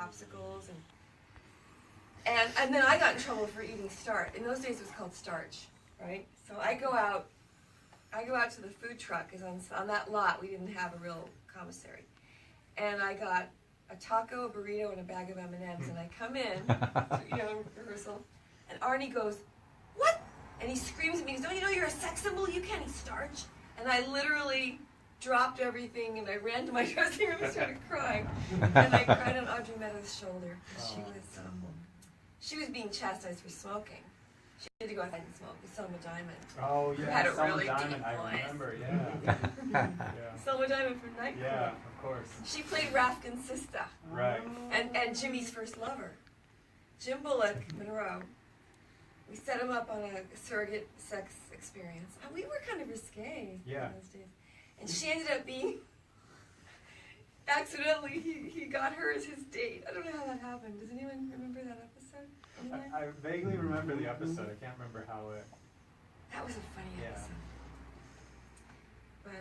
popsicles, and then I got in trouble for eating starch. In those days, it was called starch, right? So I go out to the food truck, because on that lot we didn't have a real commissary, and I got a taco, a burrito, and a bag of M&Ms, and I come in, rehearsal, and Arnie goes, "What?" And he screams at me, he goes, "Don't you know you're a sex symbol? You can't eat starch." And I literally dropped everything, and I ran to my dressing room and started crying. And I cried on Audrey Meadows' shoulder. She was being chastised for smoking. She had to go outside and smoke with Selma Diamond. Oh, yeah, had a Selma really Diamond, deep I voice. remember, yeah. Selma Diamond from Night Club. Yeah, of course. She played Rafkin's sister. Right. And Jimmy's first lover. Jim Bullock, Monroe. We set him up on a surrogate sex experience. And we were kind of risque in those days. And she ended up being, accidentally, he got her as his date. I don't know how that happened. Does anyone remember that episode? I vaguely remember the episode. I can't remember how it... That was a funny episode. But,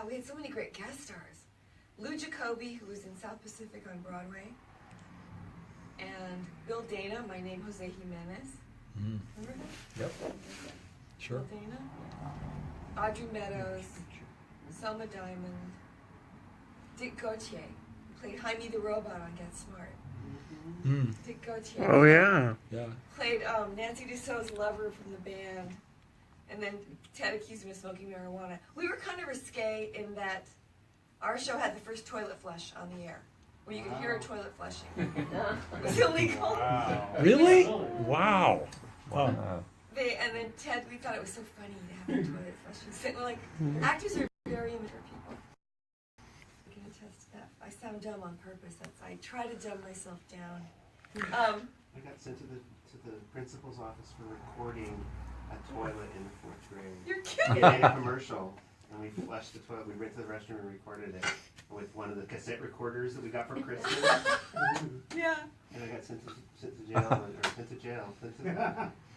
we had so many great guest stars. Lou Jacoby, who was in South Pacific on Broadway. And Bill Dana, my name, Jose Jimenez. Remember him? Yep. Sure. Bill Dana. Audrey Meadows. Selma Diamond. Dick Gautier, who played Jaime the Robot on Get Smart. Dick Gautier. Oh, yeah. Yeah. Played Nancy Dussault's lover from the band. And then Ted accused him of smoking marijuana. We were kind of risque in that our show had the first toilet flush on the air, where you could hear a toilet flushing. It was illegal. Wow. Really? Wow. And then Ted, we thought it was so funny to have the toilet flushing. So, like, actors are very immature people. I can attest to that. I sound dumb on purpose. I try to dumb myself down. I got sent to the principal's office for recording a toilet in the 4th grade. You're kidding! We made a commercial, and we flushed the toilet. We went to the restroom and recorded it with one of the cassette recorders that we got for Christmas. Yeah. And I got sent to jail.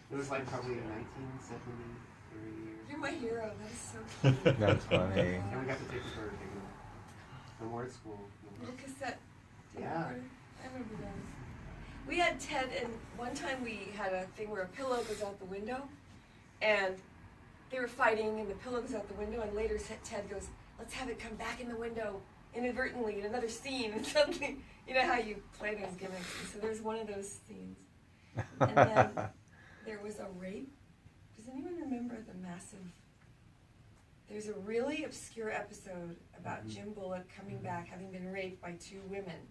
It was like probably 1973. You're my hero. That is so cute. That's funny. And we got the tape recorder taken off. No more at school. Little cassette tape Yeah. recorder. I remember those. We had Ted, and one time we had a thing where a pillow goes out the window, and they were fighting, and the pillow goes out the window, and later Ted goes, "Let's have it come back in the window inadvertently in another scene," and something. You know how you play those gimmicks. And so there's one of those scenes. And then there was a rape. Does anyone remember the massive... There's a really obscure episode about Jim Bullock coming back having been raped by 2 women.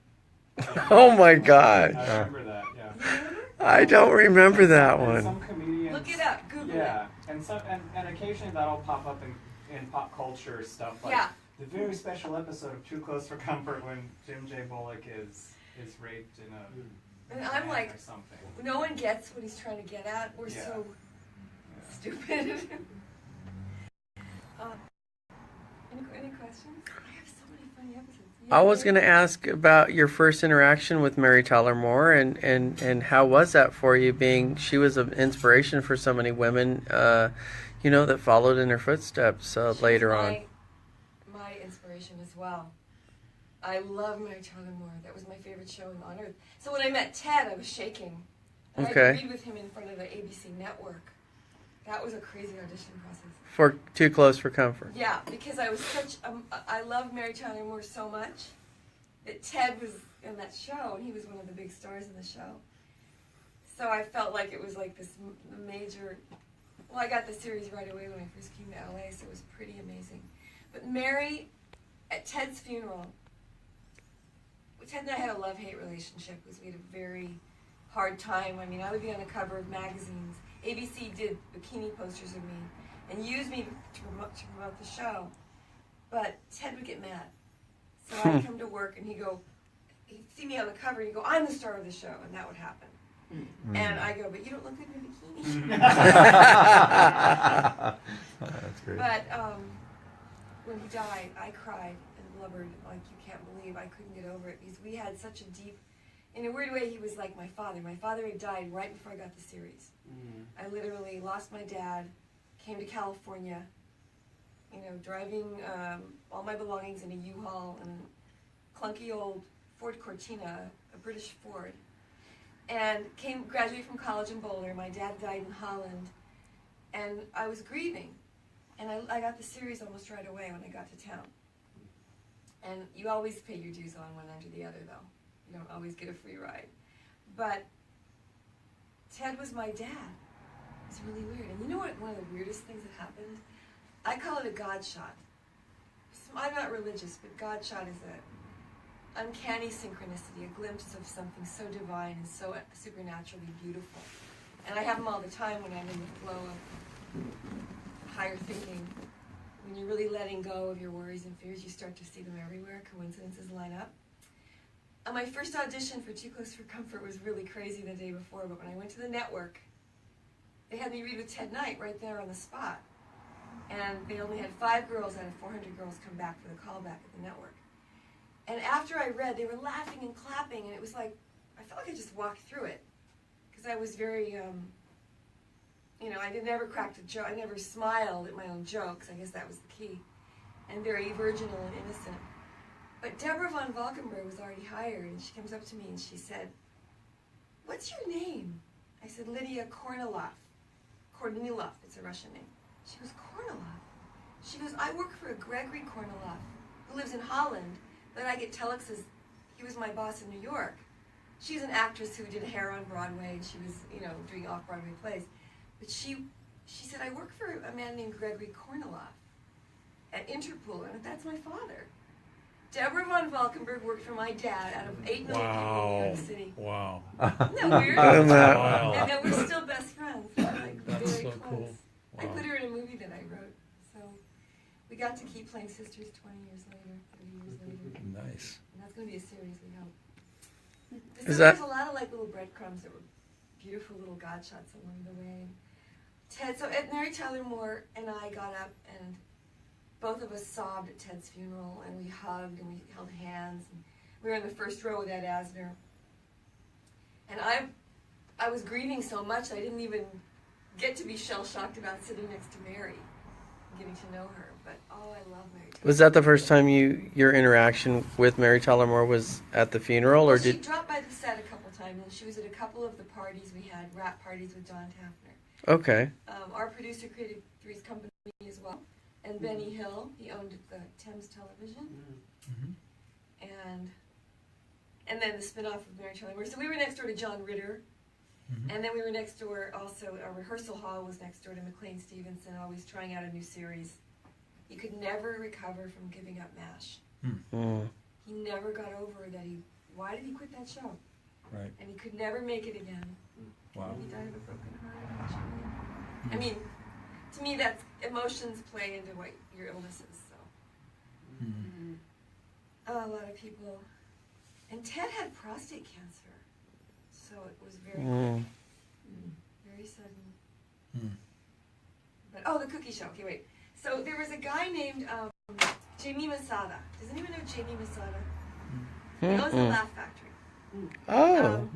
Oh my God. I remember that, yeah. You remember? I don't remember that And one. some comedians... Look it up. Google it. Yeah, and occasionally that'll pop up in pop culture stuff like the very special episode of Too Close for Comfort when Jim J. Bullock is raped in a... And I'm like, or something. no one gets what he's trying to get at. We're so stupid. Any questions? I have so many funny episodes. I was going to ask about your first interaction with Mary Tyler Moore, and how was that for you, being she was an inspiration for so many women, that followed in her footsteps later on. My inspiration as well. I love Mary Tyler Moore. That was my favorite show on earth. So when I met Ted, I was shaking. And I agreed with him in front of the ABC network. That was a crazy audition process. For Too Close for Comfort. Yeah, because I was I love Mary Tyler Moore so much that Ted was in that show, and he was one of the big stars in the show. So I felt like it was like this major... Well, I got the series right away when I first came to LA, so it was pretty amazing. But Mary, at Ted's funeral, Ted and I had a love-hate relationship because we had a very hard time. I mean, I would be on the cover of magazines. ABC did bikini posters of me and used me to promote the show. But Ted would get mad. So I'd come to work and he'd see me on the cover and he'd go, "I'm the star of the show," and that would happen. And I go, "But you don't look good in a bikini." That's great. But when he died, I cried and blubbered like you can't believe. I couldn't get over it because we had such a deep... In a weird way, he was like my father. My father had died right before I got the series. I literally lost my dad, came to California, driving all my belongings in a U-Haul and a clunky old Ford Cortina, a British Ford, and graduated from college in Boulder. My dad died in Holland, and I was grieving, and I got the series almost right away when I got to town. And you always pay your dues on one end or the other, though. You don't always get a free ride. But Ted was my dad. It's really weird. And you know what? One of the weirdest things that happened? I call it a God shot. So I'm not religious, but God shot is a uncanny synchronicity, a glimpse of something so divine and so supernaturally beautiful. And I have them all the time when I'm in the flow of higher thinking. When you're really letting go of your worries and fears, you start to see them everywhere. Coincidences line up. My first audition for Too Close for Comfort was really crazy the day before, but when I went to the network, they had me read with Ted Knight right there on the spot. And they only had 5 girls out of 400 girls come back for the callback at the network. And after I read, they were laughing and clapping, and it was like, I felt like I just walked through it. Because I was very, I never cracked a joke. I never smiled at my own jokes. I guess that was the key. And very virginal and innocent. But Deborah von Valkenburg was already hired, and she comes up to me and she said, "What's your name?" I said, "Lydia Cornell. Kornilov, it's a Russian name." She goes, "Kornilov?" She goes, "I work for a Gregory Kornilov, who lives in Holland, but I get telexes. He was my boss in New York." She's an actress who did hair on Broadway, and she was, doing off-Broadway plays. But she said, "I work for a man named Gregory Kornilov at Interpol, and that's my father." Deborah von Valkenburg worked for my dad out of 8 million people in New York City. Wow. Isn't that weird? Wow. And then we're still best friends. Like, That's very so close. cool. Wow. I put her in a movie that I wrote. So we got to keep playing sisters 20 years later, 30 years later. Nice. And that's going to be a series, we hope. Is So that- there's a lot of little breadcrumbs that were beautiful little God shots along the way. Ted, so Mary Tyler Moore and I got up, and both of us sobbed at Ted's funeral, and we hugged and we held hands. And we were in the first row with Ed Asner. And I was grieving so much I didn't even get to be shell-shocked about sitting next to Mary and getting to know her. But I love Mary Tyler. Was that the first time your interaction with Mary Tyler Moore was at the funeral, or She did? dropped by the set a couple times, and she was at a couple of the parties we had, rap parties with John Tafner. Okay. Our producer created Three's Company as well. And Benny Hill, he owned the Thames Television. And then the spin-off of Mary Tyler Moore. So we were next door to John Ritter. And then we were next door also, our rehearsal hall was next door to McLean Stevenson, always trying out a new series. He could never recover from giving up MASH. He never got over that why did he quit that show? Right. And he could never make it again. Wow. And he died of a broken heart eventually. I mean, to me, that's emotions play into what your illness is. So, a lot of people, and Ted had prostate cancer, so it was very quick, very sudden. But the cookie show. Okay, wait. So there was a guy named Jamie Masada. Does anyone know Jamie Masada? He owns the Laugh Factory. Oh.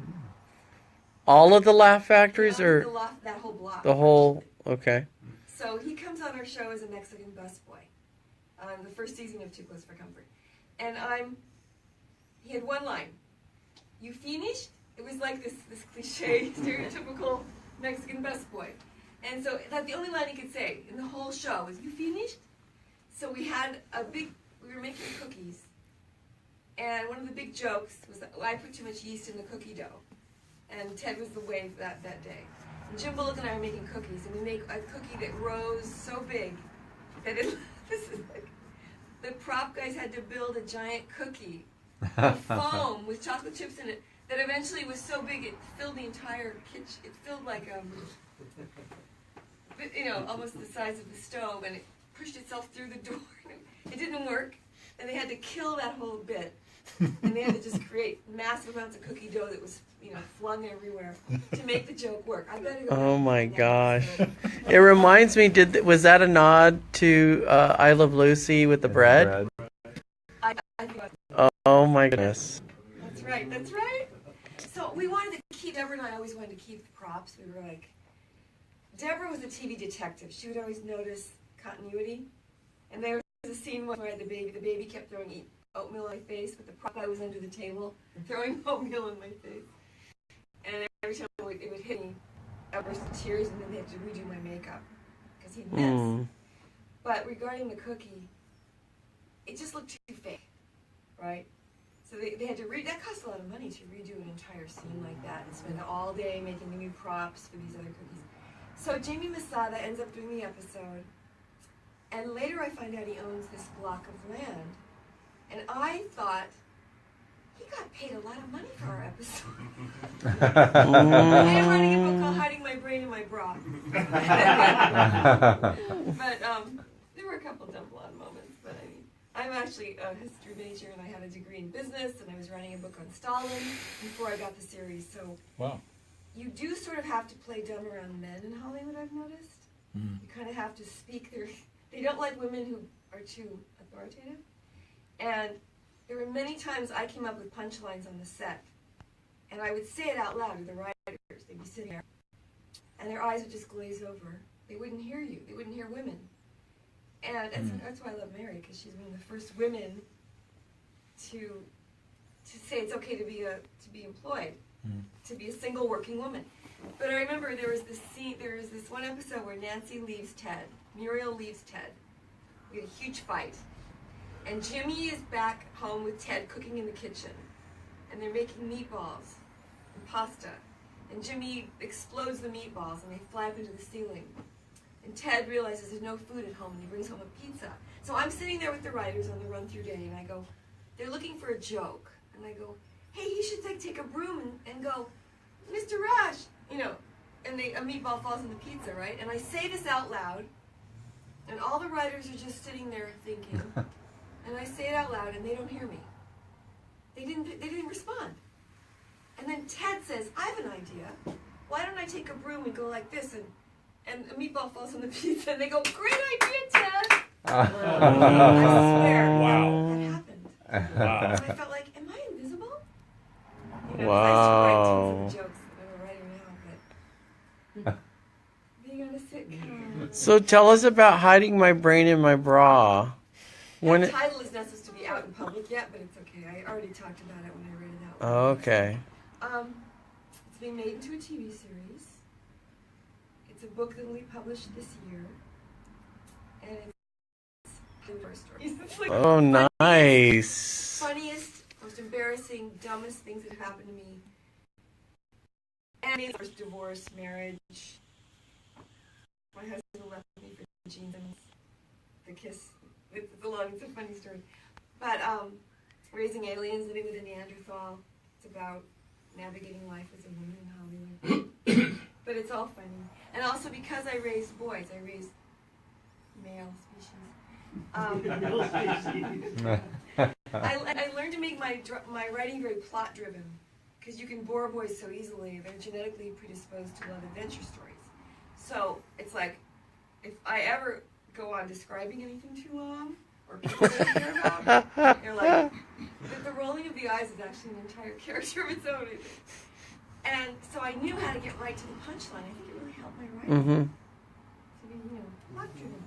All of the Laugh Factories, He owns or that whole block. the whole? Okay. So he comes on our show as a Mexican busboy on the first season of Too Close for Comfort. And he had one line, "You finished?" It was like this cliche, stereotypical Mexican busboy. And so that's the only line he could say in the whole show was, "You finished?" So we were making cookies. And one of the big jokes was that I put too much yeast in the cookie dough. And Ted was the wave that day. And Jim Bullock and I are making cookies, and we make a cookie that rose so big that the prop guys had to build a giant cookie of foam with chocolate chips in it that eventually was so big it filled the entire kitchen. It filled like almost the size of the stove, and it pushed itself through the door. It didn't work, and they had to kill that whole bit, and they had to just create massive amounts of cookie dough that was flung everywhere to make the joke work. I better go. Oh my gosh! It reminds me. Was that a nod to I Love Lucy with the bread? I think Oh my goodness! that's right. That's right. So we wanted to keep. Deborah and I always wanted to keep the props. We were like, Deborah was a TV detective. She would always notice continuity, and there was a scene where the baby kept throwing oatmeal on my face, but the prop guy was under the table throwing oatmeal in my face. And every time it would hit me, I burst into tears, and then they had to redo my makeup because he'd miss. But regarding the cookie, it just looked too fake, right? So they had to that cost a lot of money to redo an entire scene like that and spend all day making new props for these other cookies. So Jamie Masada ends up doing the episode, and later I find out he owns this block of land. And I thought, he got paid a lot of money for our episode. I am writing a book called Hiding My Brain in My Bra. But there were a couple dumb blonde moments, but I mean, I'm actually a history major, and I had a degree in business, and I was writing a book on Stalin before I got the series. So Wow. you do sort of have to play dumb around men in Hollywood, I've noticed. You kind of have to speak their... They don't like women who are too authoritative. And there were many times I came up with punchlines on the set, and I would say it out loud to the writers. They'd be sitting there, and their eyes would just glaze over. They wouldn't hear you. They wouldn't hear women. And that's why I love Mary, because she's one of the first women to say it's okay to be employed, to be a single working woman. But I remember there was this one episode where Nancy leaves Ted. Muriel leaves Ted. We had a huge fight. And Jimmy is back home with Ted cooking in the kitchen. And they're making meatballs and pasta. And Jimmy explodes the meatballs and they fly up into the ceiling. And Ted realizes there's no food at home and he brings home a pizza. So I'm sitting there with the writers on the run-through day and I go, they're looking for a joke. And I go, hey, you should take a broom and go, Mr. Rush, and a meatball falls in the pizza, right? And I say this out loud, and all the writers are just sitting there thinking, and I say it out loud, and they don't hear me. They didn't respond. And then Ted says, I have an idea. Why don't I take a broom and go like this, and a meatball falls on the pizza, and they go, great idea, Ted! I swear, Wow. that happened. Wow. And I felt like, am I invisible? Wow. I used to write tons of jokes that I'm writing now, but being on a sitcom. So tell us about Hiding My Brain in My Bra. The title is not supposed to be out in public yet, but it's okay. I already talked about it when I read it out. Okay. It's being made into a TV series. It's a book that will be published this year, and it's first stories. It's like Oh, nice. funniest, most embarrassing, dumbest things that happened to me. And it's first divorce, marriage. My husband left me for Gene Simmons. The kiss. It's a funny story. But raising aliens, living with a Neanderthal. It's about navigating life as a woman in Hollywood. But it's all funny. And also because I raised boys, I raised male species. I learned to make my writing very plot driven, because you can bore boys so easily. They're genetically predisposed to love adventure stories. So it's like, if I ever go on describing anything too long, or people don't care about, they're like, the rolling of the eyes is actually an entire character of its own. And so I knew how to get right to the punchline. I think it really helped my writing. To be, plot driven.